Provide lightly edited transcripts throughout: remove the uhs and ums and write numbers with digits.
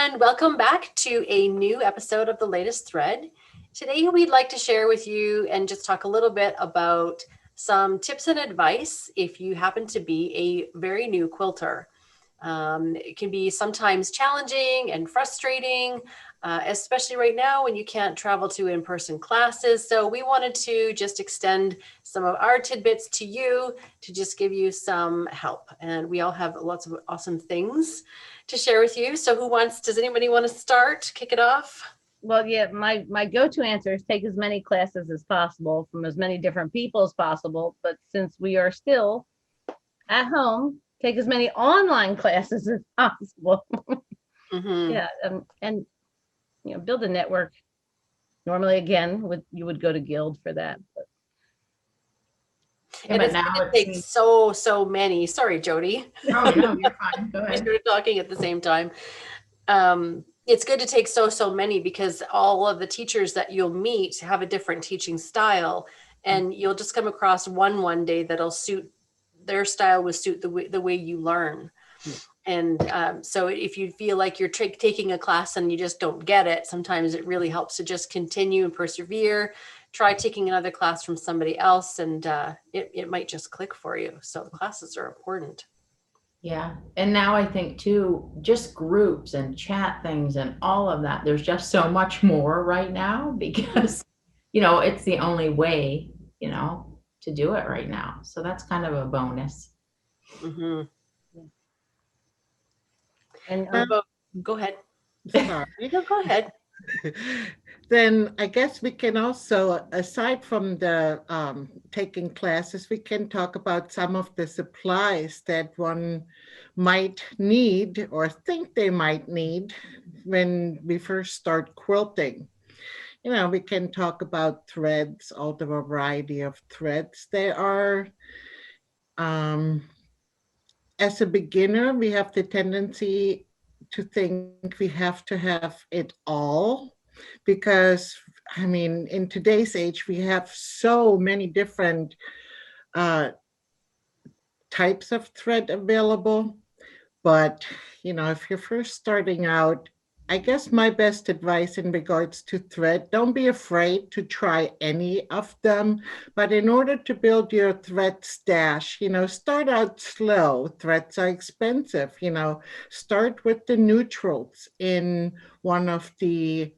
and welcome back to a new episode of The Latest Thread. Today, we'd like to share with you and just talk a little bit about some tips and advice if you happen to be a very new quilter. It can be sometimes challenging and frustrating, especially right now when you can't travel to in-person classes. So we wanted to just extend some of our tidbits to you to just give you some help. And we all have lots of awesome things to share with you. So does anybody want to start, kick it off? Well, yeah, my go-to answer is take as many classes as possible from as many different people as possible. But since we are still at home, take as many online classes as possible. Mm-hmm. Yeah, and build a network. Normally, again, you would go to Guild for that. But and it's going to take so many. Sorry, Jody. Oh no, you're fine. Go We ahead. started talking at the same time. It's good to take so many because all of the teachers that you'll meet have a different teaching style, and you'll just come across one day that'll suit their style, will suit the way you learn. And so if you feel like you're taking a class and you just don't get it, sometimes it really helps to just continue and persevere. Try taking another class from somebody else, and it might just click for you. So the classes are important. Yeah. And now I think too, just groups and chat things and all of that, there's just so much more right now because, it's the only way, to do it right now. So that's kind of a bonus. Mm-hmm. and Go ahead. Sorry. No, go ahead. Then I guess we can also, aside from the taking classes, we can talk about some of the supplies that one might need or think they might need when we first start quilting. We can talk about threads, all the variety of threads there are. As a beginner, we have the tendency to think we have to have it all because, in today's age, we have so many different types of thread available. But, if you're first starting out, I guess my best advice in regards to thread, don't be afraid to try any of them. But in order to build your thread stash, start out slow. Threads are expensive, start with the neutrals in one of the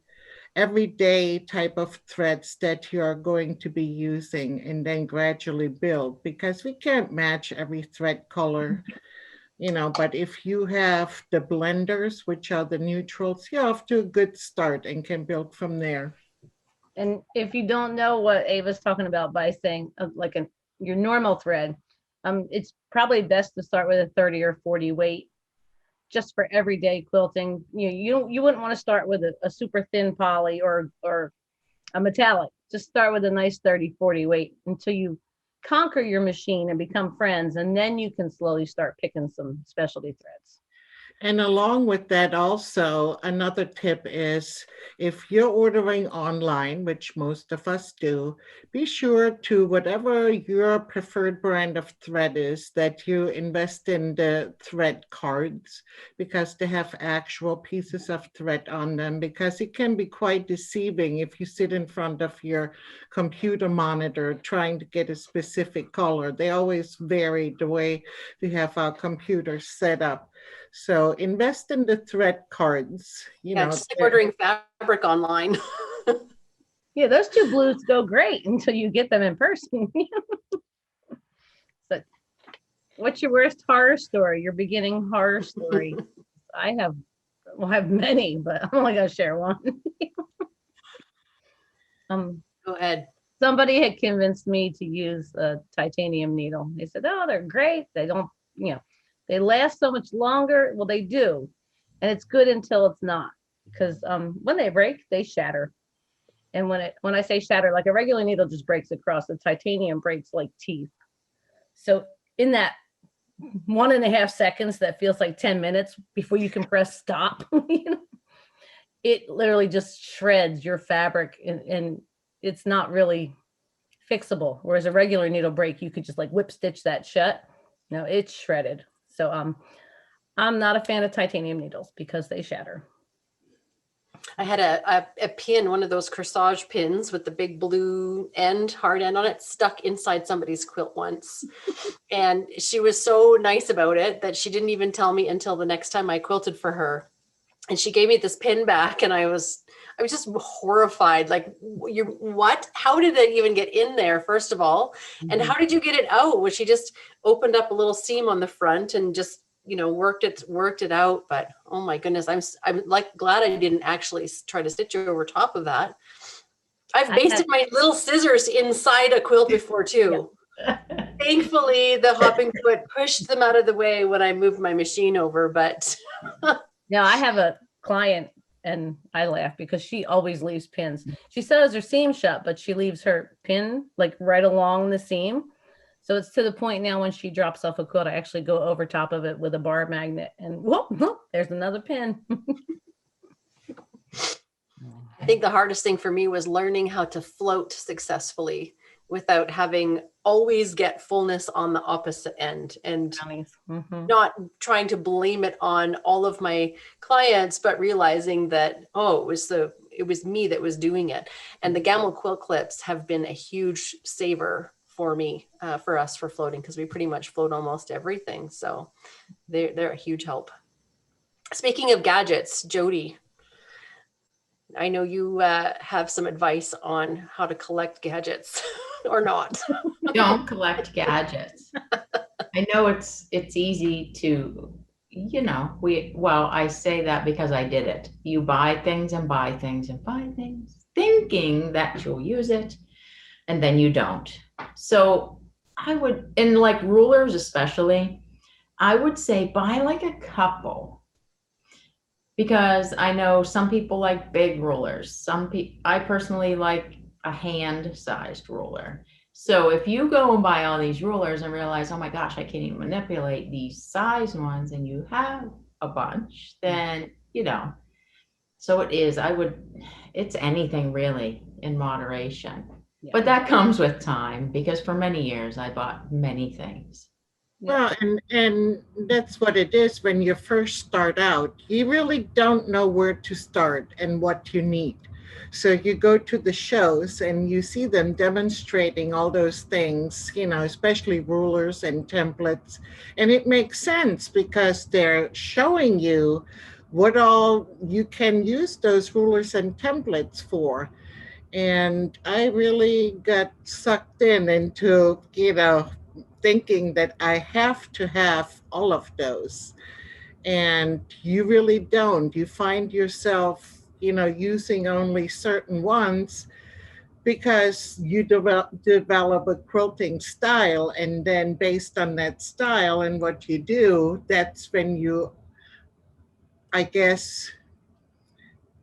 everyday type of threads that you are going to be using and then gradually build because we can't match every thread color. But if you have the blenders, which are the neutrals, you're off to a good start and can build from there. And if you don't know what Ava's talking about by saying your normal thread, it's probably best to start with a 30 or 40 weight just for everyday quilting. You wouldn't want to start with a super thin poly or a metallic. Just start with a nice 30, 40 weight until you conquer your machine and become friends, and then you can slowly start picking some specialty threads. And along with that also, another tip is if you're ordering online, which most of us do, be sure to, whatever your preferred brand of thread is, that you invest in the thread cards because they have actual pieces of thread on them, because it can be quite deceiving if you sit in front of your computer monitor trying to get a specific color. They always vary the way we have our computers set up. So invest in the thread cards. Just like ordering fabric online. Yeah, those two blues go great until you get them in person. So, what's your worst horror story? Your beginning horror story? I have many, but I'm only gonna share one. Go ahead. Somebody had convinced me to use a titanium needle. They said, "Oh, they're great. They don't, they last so much longer." Well, they do. And it's good until it's not. Because when they break, they shatter. And when I say shatter, like a regular needle just breaks across, the titanium breaks like teeth. So in that 1.5 seconds, that feels like 10 minutes before you can press stop, it literally just shreds your fabric, and it's not really fixable. Whereas a regular needle break, you could just like whip stitch that shut. No, it's shredded. So I'm not a fan of titanium needles because they shatter. I had a pin, one of those corsage pins with the big blue end, hard end on it, stuck inside somebody's quilt once. And she was so nice about it that she didn't even tell me until the next time I quilted for her. And she gave me this pin back, and I was just horrified. Like, you what? How did it even get in there, first of all? And how did you get it out? Was she just opened up a little seam on the front and just, worked it out? But oh my goodness, I'm like glad I didn't actually try to stitch over top of that. I've basted my little scissors inside a quilt before too. Thankfully, the hopping foot pushed them out of the way when I moved my machine over, but Now I have a client, and I laugh because she always leaves pins. She sews her seam shut, but she leaves her pin like right along the seam. So it's to the point now when she drops off a quilt, I actually go over top of it with a bar magnet, and whoop, there's another pin. I think the hardest thing for me was learning how to float successfully without having always get fullness on the opposite end, and not trying to blame it on all of my clients, but realizing that, it was me that was doing it. And the Gamma quilt clips have been a huge saver for me, for us, for floating, because we pretty much float almost everything. So they're a huge help. Speaking of gadgets, Jody, I know you have some advice on how to collect gadgets or not. Don't collect gadgets. I know it's easy to, I say that because I did it. You buy things and buy things and buy things, thinking that you'll use it, and then you don't. So I would, and like rulers especially, I would say buy like a couple. Because I know some people like big rulers. I personally like a hand-sized ruler. So if you go and buy all these rulers and realize, oh my gosh, I can't even manipulate these size ones, and you have a bunch, then, so it's anything really in moderation. Yeah. But that comes with time, because for many years I bought many things. Well, and that's what it is when you first start out. You really don't know where to start and what you need. So you go to the shows and you see them demonstrating all those things, especially rulers and templates. And it makes sense because they're showing you what all you can use those rulers and templates for. And I really got sucked into, thinking that I have to have all of those. And you really don't. You find yourself, using only certain ones because you develop a quilting style. And then based on that style and what you do, that's when you, I guess,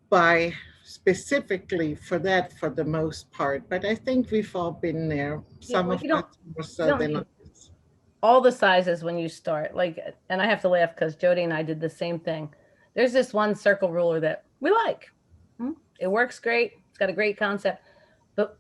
buy specifically for that for the most part. But I think we've all been there. Some of us more so than others. All the sizes when you start, and I have to laugh because Jody and I did the same thing. There's this one circle ruler that we like. It works great. It's got a great concept, but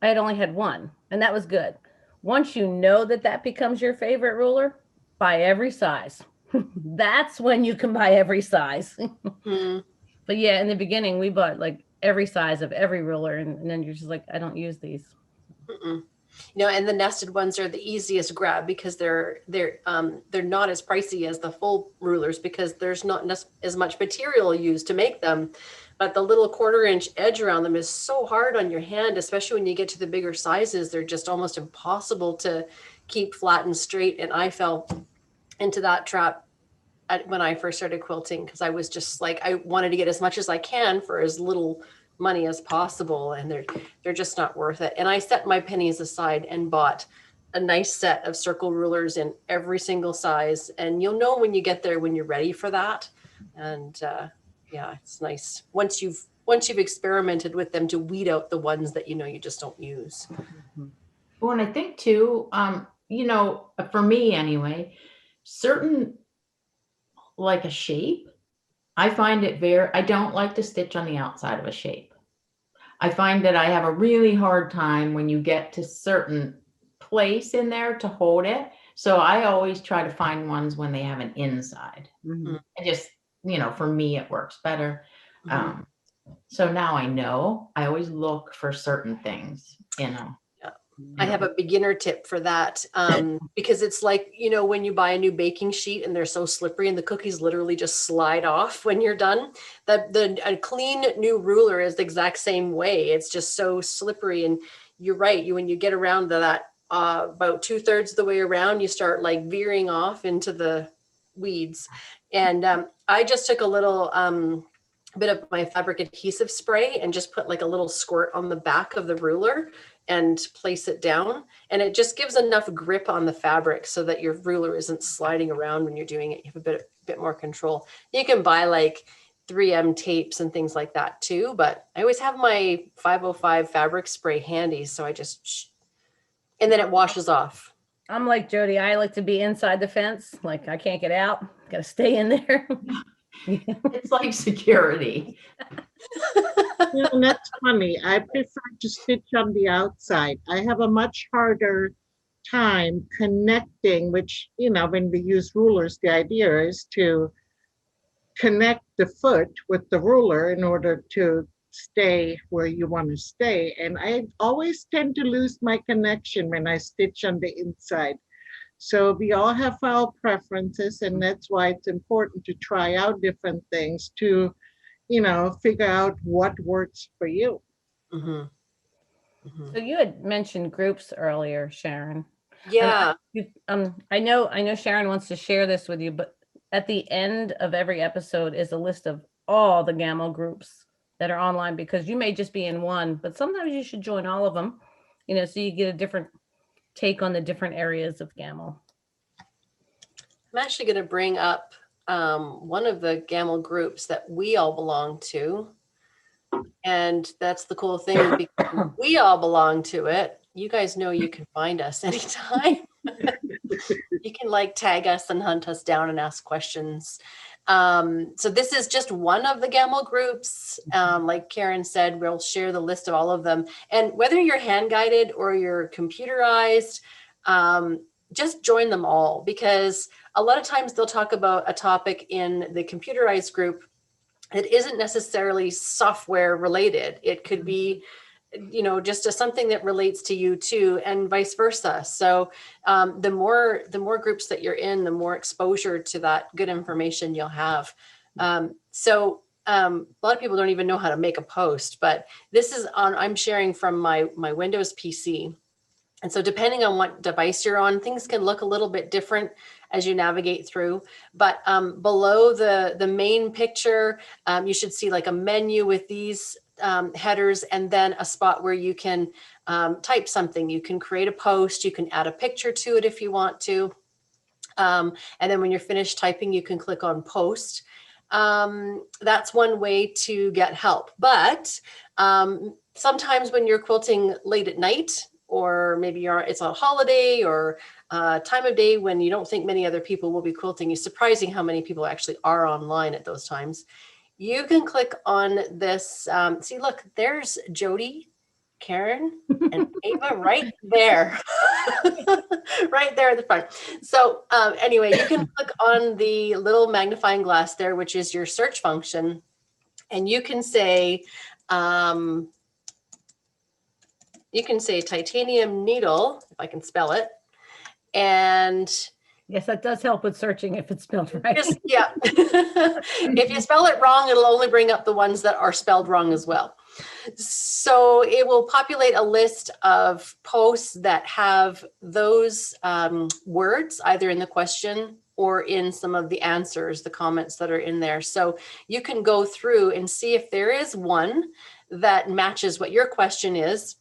I had only had one, and that was good. Once you know that becomes your favorite ruler, buy every size. That's when you can buy every size. But yeah, in the beginning, we bought like every size of every ruler, and then you're just like, I don't use these. And the nested ones are the easiest grab because they're not as pricey as the full rulers because there's not as much material used to make them. But the little 1/4 inch edge around them is so hard on your hand, especially when you get to the bigger sizes. They're just almost impossible to keep flat and straight. And I fell into that trap when I first started quilting because I was just like, I wanted to get as much as I can for as little money as possible, and they're just not worth it. And I set my pennies aside and bought a nice set of circle rulers in every single size, and you'll know when you get there when you're ready for that. And it's nice once you've experimented with them to weed out the ones that you just don't use. Well, and I think too, for me anyway, certain, like a shape, I find it I don't like to stitch on the outside of a shape. I find that I have a really hard time when you get to certain place in there to hold it. So I always try to find ones when they have an inside. I just, for me, it works better. So now I know. I always look for certain things, I have a beginner tip for that, because it's like, when you buy a new baking sheet and they're so slippery and the cookies literally just slide off when you're done. A clean new ruler is the exact same way. It's just so slippery. And you're right. When you get around to that, about 2/3 of the way around, you start like veering off into the weeds. And I just took a little bit of my fabric adhesive spray and just put like a little squirt on the back of the ruler and place it down. And it just gives enough grip on the fabric so that your ruler isn't sliding around when you're doing it. You have a bit more control. You can buy like 3M tapes and things like that too, but I always have my 505 fabric spray handy. So I just, and then it washes off. I'm like Jody. I like to be inside the fence. Like I can't get out. Got to stay in there. It's like security. And that's funny. I prefer to stitch on the outside. I have a much harder time connecting, which, when we use rulers, the idea is to connect the foot with the ruler in order to stay where you want to stay. And I always tend to lose my connection when I stitch on the inside. So we all have our preferences, and that's why it's important to try out different things to, figure out what works for you. Mm-hmm. Mm-hmm. So you had mentioned groups earlier, Sharon. Yeah. I know Sharon wants to share this with you, but at the end of every episode is a list of all the GAML groups that are online, because you may just be in one, but sometimes you should join all of them, so you get a different take on the different areas of GAML. I'm actually going to bring up one of the GAML groups that we all belong to. And that's the cool thing, because we all belong to it. You guys know you can find us anytime. You can like tag us and hunt us down and ask questions. So this is just one of the GAML groups. Like Karen said, we'll share the list of all of them. And whether you're hand guided or you're computerized, just join them all, because a lot of times they'll talk about a topic in the computerized group that isn't necessarily software related. It could be, just something that relates to you too, and vice versa. So the more groups that you're in, the more exposure to that good information you'll have. So a lot of people don't even know how to make a post, but this is I'm sharing from my Windows PC. And so depending on what device you're on, things can look a little bit different as you navigate through. But below the main picture, you should see like a menu with these headers, and then a spot where you can type something. You can create a post, you can add a picture to it if you want to. And then when you're finished typing, you can click on post. That's one way to get help. But sometimes when you're quilting late at night, or maybe it's a holiday or time of day when you don't think many other people will be quilting, it's surprising how many people actually are online at those times. You can click on this. See, look, there's Jody, Karen, and Ava right there. Right there at the front. So anyway, you can click on the little magnifying glass there, which is your search function. And you can say titanium needle, if I can spell it. And yes, that does help with searching if it's spelled right. Yeah. If you spell it wrong, it'll only bring up the ones that are spelled wrong as well. So it will populate a list of posts that have those words either in the question or in some of the answers, the comments that are in there. So you can go through and see if there is one that matches what your question is.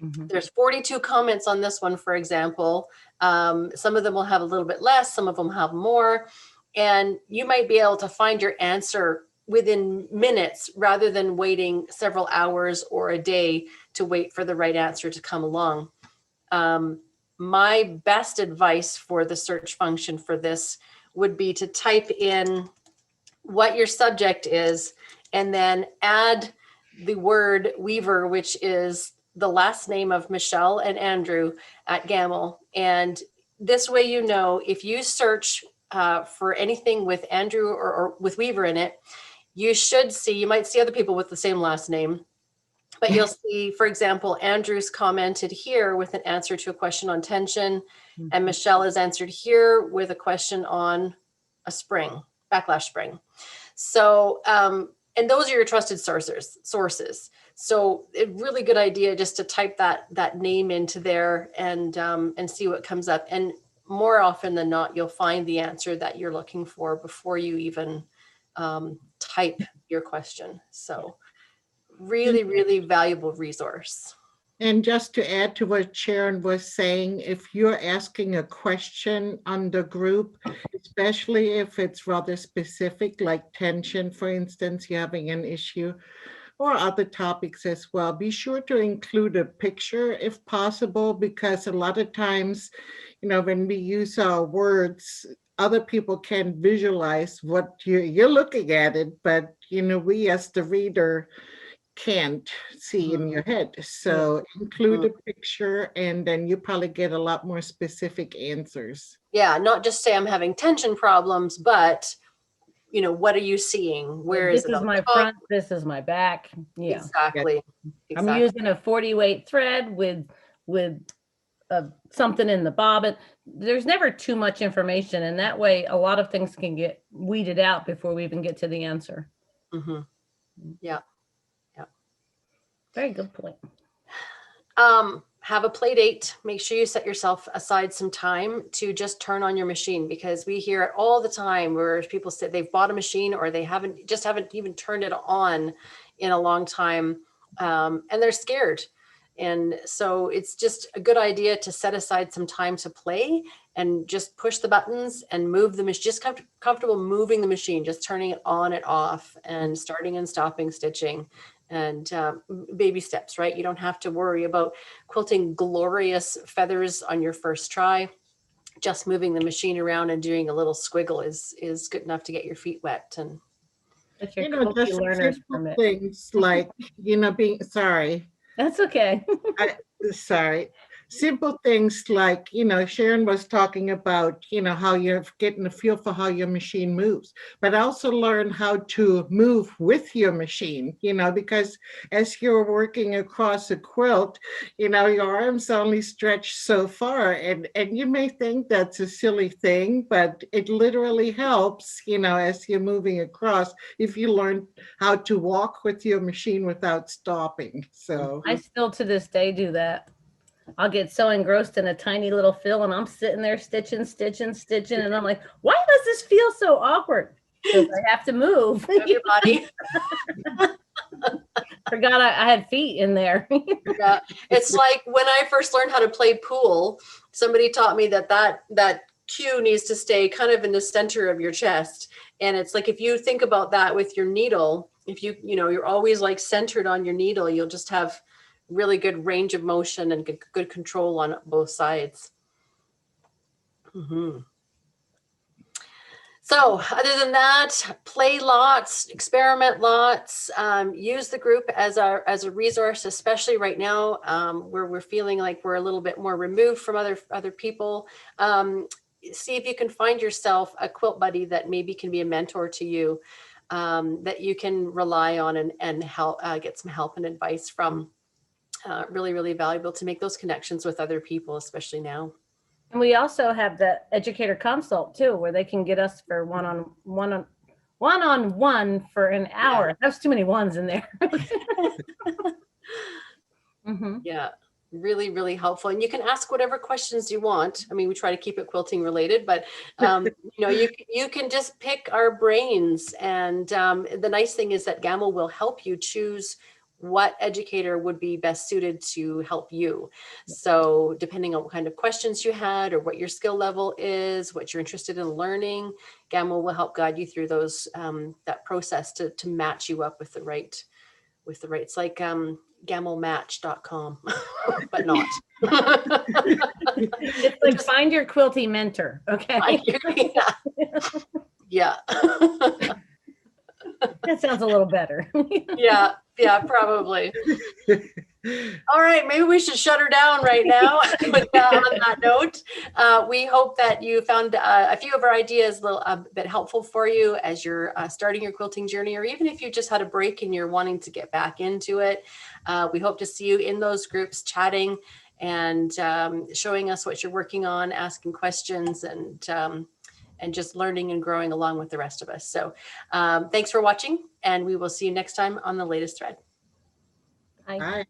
Mm-hmm. There's 42 comments on this one, for example. Some of them will have a little bit less, some of them have more, and you might be able to find your answer within minutes rather than waiting several hours or a day to wait for the right answer to come along. My best advice for the search function for this would be to type in what your subject is and then add the word Weaver, which is the last name of Michelle and Andrew at GAML. And this way, if you search for anything with Andrew or with Weaver in it, you should see, you might see other people with the same last name, but you'll see, for example, Andrew's commented here with an answer to a question on tension, and Michelle has answered here with a question on a spring, backlash spring. So, and those are your trusted sources. So a really good idea just to type that name into there and see what comes up. And more often than not, you'll find the answer that you're looking for before you even type your question. So really, really valuable resource. And just to add to what Sharon was saying, if you're asking a question on the group, especially if it's rather specific, like tension, for instance, you're having an issue, or other topics as well, be sure to include a picture if possible, because a lot of times, when we use our words, other people can visualize what you're looking at it, but we as the reader can't see in your head. So include a picture, and then you probably get a lot more specific answers. Yeah, not just say I'm having tension problems, but what are you seeing? Where is it? This is my front, this is my back. Yeah. Exactly. I'm using a 40 weight thread with something in the bobbin. There's never too much information, and that way a lot of things can get weeded out before we even get to the answer. Mm-hmm. Yeah. Very good point. Have a play date. Make sure you set yourself aside some time to just turn on your machine, because we hear it all the time where people say they've bought a machine or they haven't even turned it on in a long time, and they're scared. And so it's just a good idea to set aside some time to play and just push the buttons and move the machine. Just comfortable moving the machine, just turning it on and off and starting and stopping stitching. And baby steps, right? You don't have to worry about quilting glorious feathers on your first try. Just moving the machine around and doing a little squiggle is good enough to get your feet wet. And that's your quilty learner's permit. Things like being sorry. That's okay. Sorry. Simple things like, Sharon was talking about, how you're getting a feel for how your machine moves, but also learn how to move with your machine, because as you're working across a quilt, your arms only stretch so far, and you may think that's a silly thing, but it literally helps, as you're moving across, if you learn how to walk with your machine without stopping. So I still to this day do that. I'll get so engrossed in a tiny little fill, and I'm sitting there stitching, and I'm like, why does this feel so awkward? Because I have to move. Your body. Forgot I had feet in there. Yeah, it's like when I first learned how to play pool, somebody taught me that cue needs to stay kind of in the center of your chest. And it's like, if you think about that with your needle, if you're always like centered on your needle, you'll just have really good range of motion and good control on both sides. Mm-hmm. So other than that, play lots, experiment lots, use the group as a resource, especially right now where we're feeling like we're a little bit more removed from other people. See if you can find yourself a quilt buddy that maybe can be a mentor to you, that you can rely on and help get some help and advice from. Really, really valuable to make those connections with other people, especially now. And we also have the educator consult too, where they can get us for one-on-one for an hour. Yeah. That's too many ones in there. Mm-hmm. Yeah, really, really helpful. And you can ask whatever questions you want. I mean, we try to keep it quilting related, but you can just pick our brains. And the nice thing is that Gamel will help you choose what educator would be best suited to help you. So depending on what kind of questions you had or what your skill level is, what you're interested in learning, Gamel will help guide you through those that process to match you up with the right. It's like gamelmatch.com, but not. It's like find your quilty mentor. Okay. Yeah. That sounds a little better. Yeah. Yeah, probably. All right, maybe we should shut her down right now with on that note. We hope that you found a few of our ideas a bit helpful for you as you're starting your quilting journey, or even if you just had a break and you're wanting to get back into it. We hope to see you in those groups chatting and showing us what you're working on, asking questions, and just learning and growing along with the rest of us. So thanks for watching, and we will see you next time on the latest thread. Bye.